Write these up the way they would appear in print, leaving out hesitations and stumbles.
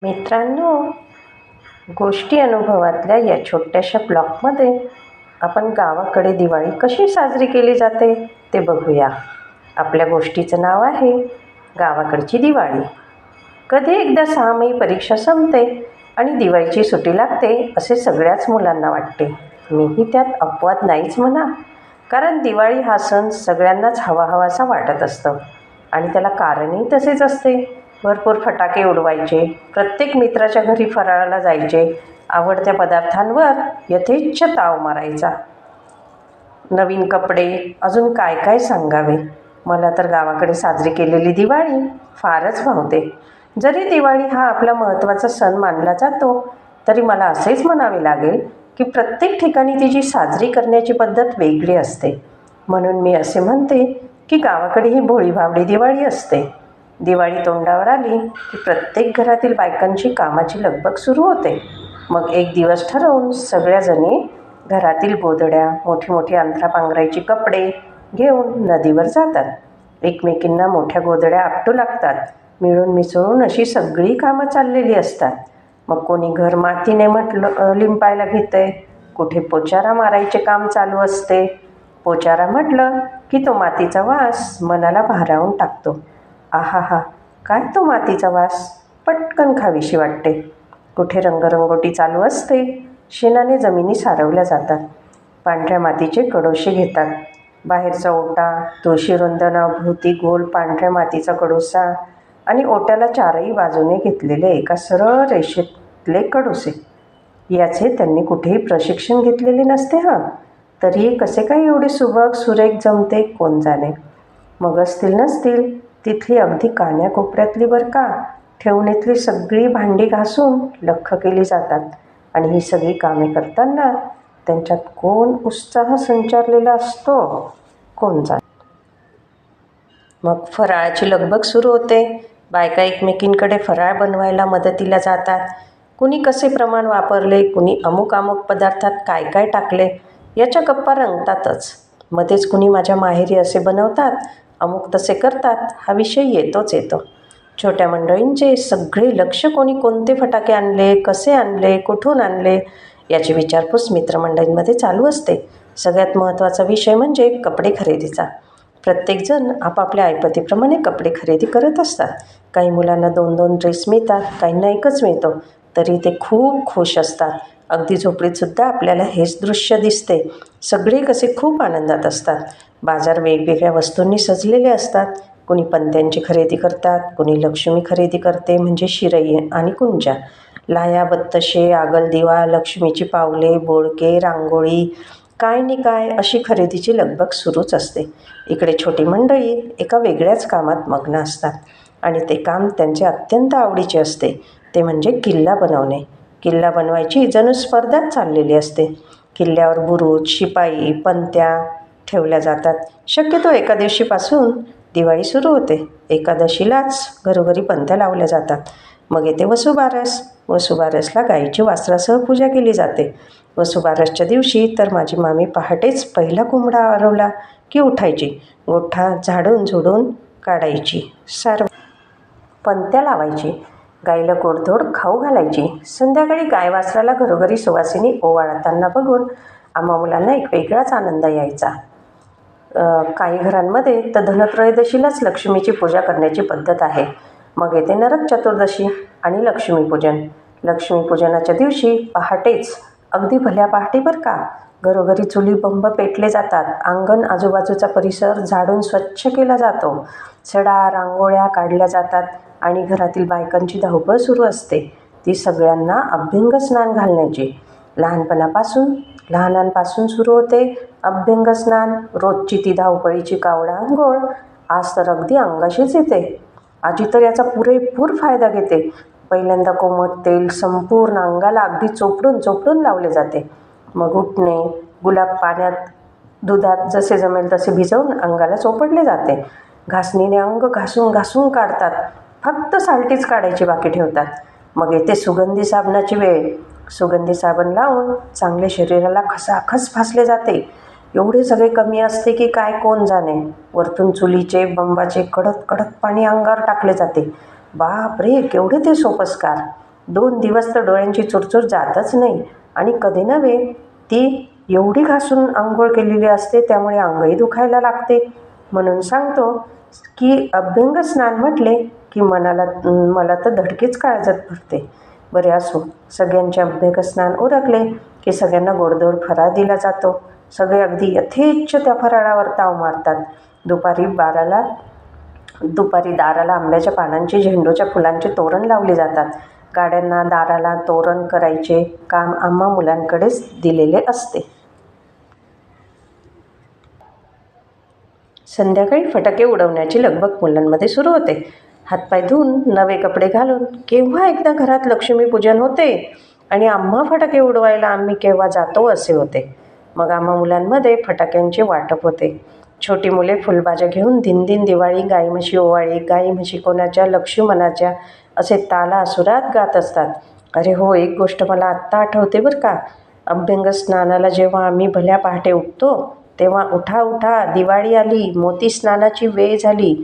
मित्रांनो, गोष्टी अनुभवातल्या या छोट्याशा ब्लॉगमध्ये आपण गावाकडे दिवाळी कशी साजरी केली जाते ते बघूया. आपल्या गोष्टीचं नाव आहे गावाकडची दिवाळी. कधी एकदा 6 परीक्षा संपते आणि दिवाळीची सुट्टी लागते असे सगळ्याच मुलांना वाटते. मीही त्यात अपवाद नाहीच म्हणा, कारण दिवाळी हा सण सगळ्यांनाच हवाहवासा वाटत असतं आणि त्याला कारणही तसेच असते. भरपूर फटाके उडवायचे, प्रत्येक मित्राच्या घरी फराळाला जायचे, आवडत्या पदार्थांवर यथेच्छ ताव मारायचा, नवीन कपडे, अजून काय काय सांगावे. मला तर गावाकडे साजरी केलेली दिवाळी फारच भावते. जरी दिवाळी हा आपला महत्त्वाचा सण मानला जातो, तरी मला असेच म्हणावे लागेल की प्रत्येक ठिकाणी तिची साजरी करण्याची पद्धत वेगळी असते. म्हणून मी असे म्हणते की गावाकडे ही भोळीभाबडी दिवाळी असते. दिवाळी तोंडावर आली की प्रत्येक घरातील बायकांची कामाची लगबग सुरू होते. मग एक दिवस ठरवून सगळ्याजणी घरातील गोधड्या, मोठी मोठी अंथरा पांघरायची कपडे घेऊन नदीवर जातात. एकमेकींना मोठ्या गोधड्या आपटू लागतात. मिळून मिसळून अशी सगळी कामं चाललेली असतात. मग कोणी घर मातीने लिंपायला घेते, कुठे पोचारा मारायचे काम चालू असते. पोचारा म्हटलं की तो मातीचा वास मनाला भारावून टाकतो. आहा, काय तो मातीचा वास, पटकन खावीशी वाटते. कुठे रंगरंगोटी चालू असते. शेणाने जमिनी सारवल्या जातात. पांढऱ्या मातीचे कडोशे घेतात. बाहेरचा ओटा, तुळशी रुंदणाभोवती गोल पांढऱ्या मातीचा कडोसा आणि ओट्याला चारही बाजूने घेतलेले एका सरळ रेषेतले कडोसे. याचे त्यांनी कुठेही प्रशिक्षण घेतलेले नसते तरीही कसे काय एवढे सुबक सुरेख जमते कोण जाणे. मग असतील नसतील तिथली अगदी कान्याकोपऱ्यातली बरं का, ठेवणीतली सगळी भांडी घासून लख्ख केली जातात. आणि ही सगळी कामे करताना त्यांच्यात कोण उत्साह संचारलेला असतो कोण जाणे. मग फराळाची लगबग सुरू होते. बायका एकमेकींकडे फराळ बनवायला मदतीला जातात. कुणी कसे प्रमाण वापरले, कुणी अमुक पदार्थात काय काय टाकले याच्या गप्पा रंगतातच. मध्येच कुणी माझ्या माहेरी असे बनवतात, अमुक तसे करतात हा विषय येतो. छोट्या मंडळींचे सगळे लक्ष कोणी कोणते फटाके आणले, कसे आणले, कुठून आणले याची विचारपूस मित्रमंडळींमध्ये चालू असते. सगळ्यात महत्त्वाचा विषय म्हणजे कपडे खरेदीचा. प्रत्येकजण आपापल्या ऐपतीप्रमाणे कपडे खरेदी करत असतात. काही मुलांना 2-2 ड्रेस मिळतात, काहींना एकच मिळतो, तरी ते खूप खुश असतात. अगदी झोपडीतसुद्धा आपल्याला हेच दृश्य दिसते. सगळे कसे खूप आनंदात असतात. बाजार वेगवेगळ्या वस्तूंनी सजलेले असतात. कुणी पणत्यांची खरेदी करतात, कुणी लक्ष्मी खरेदी करते म्हणजे शिरई आणि कुंजा, लाह्या, बत्तशे, आगलदिवा, लक्ष्मीची पावले, बोडके, रांगोळी, काय नि काय अशी खरेदीची लगबग सुरूच असते. इकडे छोटी मंडळी एका वेगळ्याच कामात मग्न असतात आणि ते काम त्यांचे अत्यंत आवडीचे असते. ते म्हणजे किल्ला बनवणे. किल्ला बनवायची जणू स्पर्धाच चाललेली असते. किल्ल्यावर बुरुज, शिपाई, पणत्या ठेवल्या जातात. शक्यतो एकादशीपासून दिवाळी सुरू होते. एकादशीलाच घरोघरी पणत्या लावल्या जातात. मग येते वसुबारस. वसुबारसला गाईची वासरासह पूजा केली जाते. वसुबारसच्या दिवशी तर माझी मामी पहाटेच पहिला कोंबडा आरवला की उठायची, गोठा झाडून झुडून काढायची, पणत्या लावायची, गाईला गोडधोड खाऊ घालायची. संध्याकाळी गाय वासराला घरोघरी सुवासिनी ओवाळताना बघून आम्हा मुलांना एक वेगळाच आनंद यायचा. काही घरांमध्ये तर धनत्रयोदशीलाच लक्ष्मीची पूजा करण्याची पद्धत आहे. मग येते नरक चतुर्दशी आणि लक्ष्मीपूजन. लक्ष्मीपूजनाच्या दिवशी पहाटेच, अगदी भल्या पहाटे बरं का, घरोघरी चुली बंब पेटले जातात. अंगण, आजूबाजूचा परिसर झाडून स्वच्छ केला जातो. सडा, रांगोळ्या काढल्या जातात आणि घरातील बायकांची धावपळ सुरू असते. ती सगळ्यांना अभ्यंग स्नान घालण्याची. लहानांपासून सुरू होते अभ्यंग स्नान. रोजची ती धावपळीची कावडा अंघोळ आज तर अगदी अंगाशीच येते. आजी तर याचा पुरेपूर फायदा घेते. पहिल्यांदा कोमट तेल संपूर्ण अंगाला अगदी चोपडून लावले जाते. मग उठणे, गुलाब पाण्यात, दुधात जसे जमेल तसे भिजवून अंगाला चोपडले जाते. घासणीने अंग घासून काढतात. फक्त सालटीच काढायची बाकी ठेवतात. मग येते सुगंधी साबणाची वेळ. सुगंधी साबण लावून चांगले शरीराला खसाखस फासले जाते. एवढे सगळे कमी असते की काय कोण जाणे. वरतून चुलीचे बंबाचे कडक पाणी अंगावर टाकले जाते. बाप रे, केवढे ते सोपस्कार. 2 दिवस तर डोळ्यांची चुरचूर जातच नाही आणि कधी नव्हे ती एवढी घासून आंघोळ केलेली असते, त्यामुळे अंगही दुखायला लागते. म्हणून सांगतो की अभ्यंग स्नान म्हटले की मला तर धडकीच काळजात भरते. बरे असो, सगळ्यांचे अभ्यंग स्नान उरकले की सगळ्यांना गोडधोड फराळ दिला जातो. सगळे अगदी यथेच्छ त्या फराळावर ताव मारतात. दुपारी दाराला आंब्याच्या पानांची, झेंडूच्या फुलांची तोरण लावली जातात. गाड्यांना दाराला तोरण करायचे काम आम्हा मुलांकडेच दिलेले असते. संध्याकाळी फटाके उडवण्याची लगबग मुलांमध्ये सुरू होते. हातपाय धुवून नवे कपडे घालून केव्हा एकदा घरात लक्ष्मीपूजन होते आणि आम्हा फटाके उडवायला आम्ही केव्हा जातो असे होते. मग आम्हा मुलांमध्ये फटाक्यांचे वाटप होते. छोटी मुले फुलबाजा घेऊन दिनदिन दिवाळी, गाई म्हशी ओवाळी, गाई म्हशी कोणाच्या, लक्ष्मणाच्या असे तालासुरात गात असतात. अरे हो, एक गोष्ट मला आत्ता आठवते बरं का. अभ्यंग स्नानाला जेव्हा आम्ही भल्या पहाटे उठतो तेव्हा उठा उठा दिवाळी आली, मोती स्नानाची वेळ झाली,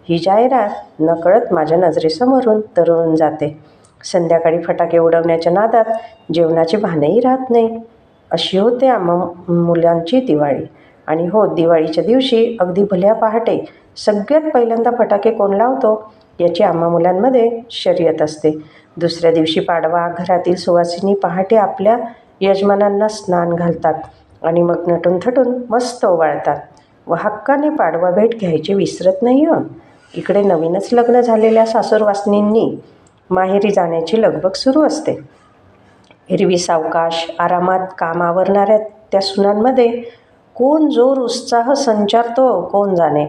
ही जाहिरात नकळत माझ्या नजरेसमोरून तरळून जाते. संध्याकाळी फटाके उडवण्याच्या नादात जेवणाची भानही राहत नाही. अशी होते आम्हा मुलांची दिवाळी. आणि हो, दिवाळीच्या दिवशी अगदी भल्या पहाटे सगळ्यात पहिल्यांदा फटाके कोण लावतो याची आम्हा मुलांमध्ये शर्यत असते. दुसऱ्या दिवशी पाडवा. घरातील सुवासिनी पहाटे आपल्या यजमानांना स्नान घालतात आणि मग नटून थटून मस्त ओवाळतात व हक्काने पाडवा भेट घ्यायची विसरत नाही हं. इकडे नवीनच लग्न झालेल्या सासूरवासनींनी माहेरी जाण्याची लगबग सुरू असते. एरवी सावकाश आरामात काम आवरणाऱ्या त्या सुनांमध्ये कोण जोर उत्साह संचारतो कोण जाणे.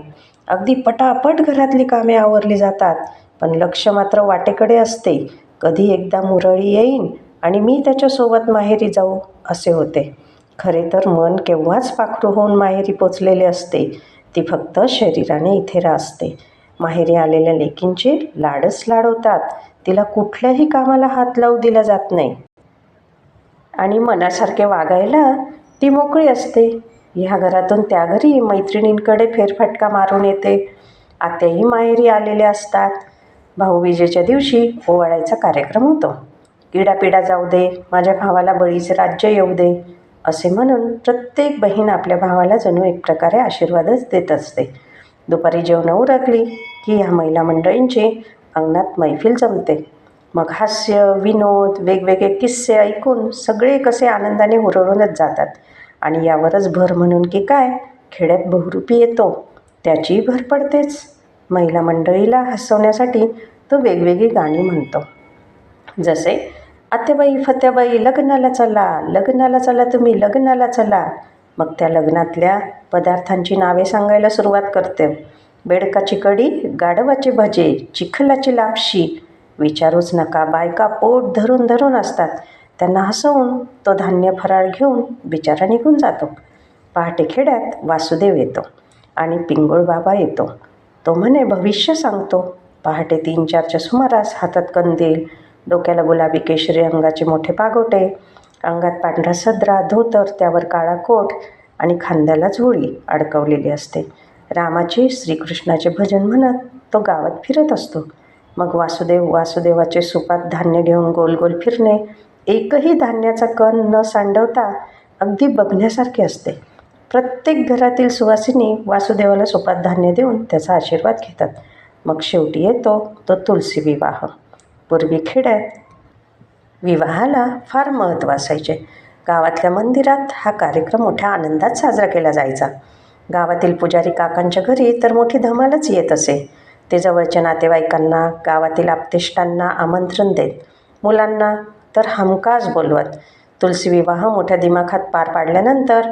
अगदी पटापट घरातली कामे आवरली जातात, पण लक्ष मात्र वाटेकडे असते. कधी एकदा मुरळी येईन आणि मी त्याच्यासोबत माहेरी जाऊ असे होते. खरे तर मन केव्हाच पाखरू होऊन माहेरी पोचलेले असते. ती फक्त शरीराने इथे राहते. माहेरी आलेल्या लेकींचे लाडच लाड होतात. तिला कुठल्याही कामाला हात लावू दिला जात नाही आणि मनासारखे वागायला ती मोकळी असते. ह्या घरातून त्या घरी मैत्रिणींकडे फेरफटका मारून येते. आत्याही माहेरी आलेल्या असतात. भाऊबीजेच्या दिवशी ओवाळायचा कार्यक्रम होतो. किडापिडा जाऊ दे, माझ्या भावाला बळीचे राज्य येऊ दे असे म्हणून प्रत्येक बहीण आपल्या भावाला जणू एक प्रकारे आशीर्वादच देत असते. दुपारी जेवणं उरकली की ह्या महिला मंडळींची अंगणात मैफिल जमते. मग हास्य, विनोद, वेगवेगळे किस्से ऐकून सगळे कसे आनंदाने हुरळूनच जातात. आणि यावरच भर म्हणून की काय, खेड्यात बहुरूपी येतो त्याचीही भर पडतेच. महिला मंडळीला हसवण्यासाठी तो वेगवेगळी गाणी म्हणतो. जसे आत्याबाई फत्याबाई लग्नाला चला, लग्नाला चला, तुम्ही लग्नाला चला. मग त्या लग्नातल्या पदार्थांची नावे सांगायला सुरुवात करते. बेडकाची कढी, गाढवाचे भजे, चिखलाची लापशी, विचारूच नका. बायका पोट धरून धरून असतात. त्यांना हसवून तो धान्य फराळ घेऊन बिचारा निघून जातो. पहाटे खेड्यात वासुदेव येतो आणि पिंगुळ बाबा येतो. तो म्हणे भविष्य सांगतो. पहाटे 3-4च्या सुमारास हातात कंदील, डोक्याला गुलाबी केशरी रंगाचे मोठे पागोटे, अंगात पांढरा सदरा, धोतर, त्यावर काळा कोट आणि खांद्याला झोळी अडकवलेली असते. रामाचे, श्रीकृष्णाचे भजन म्हणत तो गावात फिरत असतो. मग वासुदेवाचे सुपात धान्य घेऊन गोल गोल फिरणे, एकही धान्याचा कण न सांडवता अगदी बघण्यासारखे असते. प्रत्येक घरातील सुवासिनी वासुदेवाला सुपात धान्य देऊन त्याचा आशीर्वाद घेतात. मग शेवटी येतो तो तुलसी विवाह. पूर्वी खेड्यात विवाहाला फार महत्त्व असायचे. गावातल्या मंदिरात हा कार्यक्रम मोठ्या आनंदात साजरा केला जायचा. गावातील पुजारी काकांच्या घरी तर मोठी धमालच येत असे. ते जवळच्या नातेवाईकांना, गावातील आप्तेष्टांना आमंत्रण देत. मुलांना तर हमखास बोलवत. तुलसी विवाह मोठ्या दिमाखात पार पाडल्यानंतर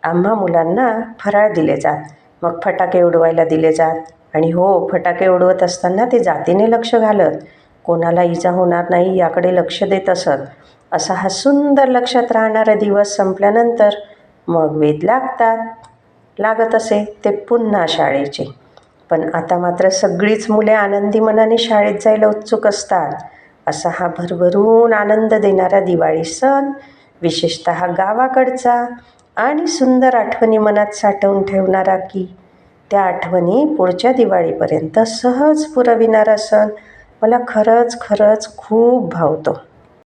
आम्हा मुलांना फराळ दिले जात. मग फटाके उडवायला दिले जात. आणि हो, फटाके उडवत असताना ते जातीने लक्ष घालत, कोणाला इजा होणार नाही याकडे लक्ष देत असत. असा हा सुंदर लक्षात राहणारा दिवस संपल्यानंतर मग वेध लागत असे ते पुन्हा शाळेचे. पण आता मात्र सगळीच मुले आनंदी मनाने शाळेत जायला उत्सुक असतात. असा हा भरभरून आनंद देणारा दिवाळी सण, विशेषतः गावाकडचा आणि सुंदर आठवणी मनात साठवून ठेवणारा की त्या आठवणी पुढच्या दिवाळीपर्यंत सहज पुरविणारा सण मला खरंच खरंच खूप भावतो.